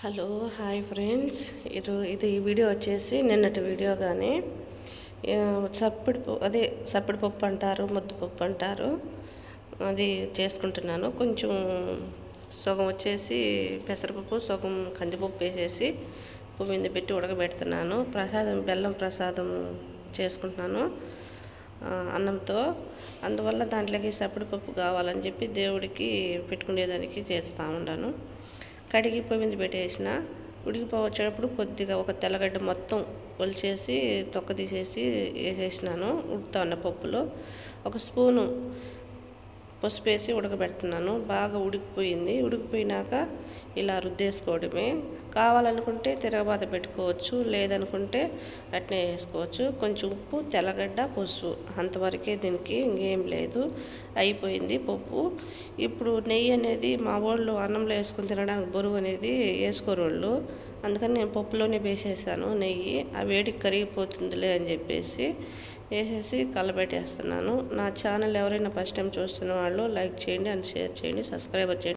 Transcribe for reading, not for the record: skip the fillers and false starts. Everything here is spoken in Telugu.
Hello hi friends. ఇది వీడియో వచ్చేసి నిన్నటి వీడియో. కానీ సప్పిడి పప్పు అంటారు, ముద్దపప్పు అంటారు. అది చేసుకుంటున్నాను. కొంచెం సగం వచ్చేసి పెసరపప్పు, సగం కందిపప్పు వేసేసి ఉప్పు మీద పెట్టి ఉడకబెడుతున్నాను. బెల్లం ప్రసాదం చేసుకుంటున్నాను అన్నంతో. అందువల్ల దాంట్లోకి సప్పిడిపప్పు కావాలని చెప్పి దేవుడికి పెట్టుకునేదానికి చేస్తూ ఉన్నాను. కడిగి పొయ్యి మీద పెట్టేసిన ఉడికిపోవచ్చేటప్పుడు కొద్దిగా ఒక తెల్లగడ్డ మొత్తం ఒలిచేసి తొక్క తీసేసి వేసేసినాను. ఉడుకుతా ఉన్న పప్పులో ఒక స్పూను పసుపు వేసి ఉడకబెడుతున్నాను. బాగా ఉడికిపోయింది. ఉడికిపోయినాక ఇలా రుద్దేసుకోవడమే. కావాలనుకుంటే తిరగబాత పెట్టుకోవచ్చు, లేదనుకుంటే అట్నే వేసుకోవచ్చు. కొంచెం ఉప్పు, తెల్లగడ్డ, పసుపు, అంతవరకే. దీనికి ఇంకేం లేదు. అయిపోయింది పప్పు. ఇప్పుడు నెయ్యి అనేది మా వాళ్ళు అన్నంలో వేసుకొని తినడానికి బరువు అనేది వేసుకోరు వాళ్ళు. అందుకని నేను పప్పులోనే వేసేసాను నెయ్యి. ఆ వేడికి కరిగిపోతుందిలే అని చెప్పేసి వేసేసి కలబెట్టేస్తున్నాను. నా ఛానల్ ఎవరైనా ఫస్ట్ టైం చూస్తున్న వాళ్ళు లైక్ చేయండి అండ్ షేర్ చేయండి, సబ్స్క్రైబ్ చేయండి.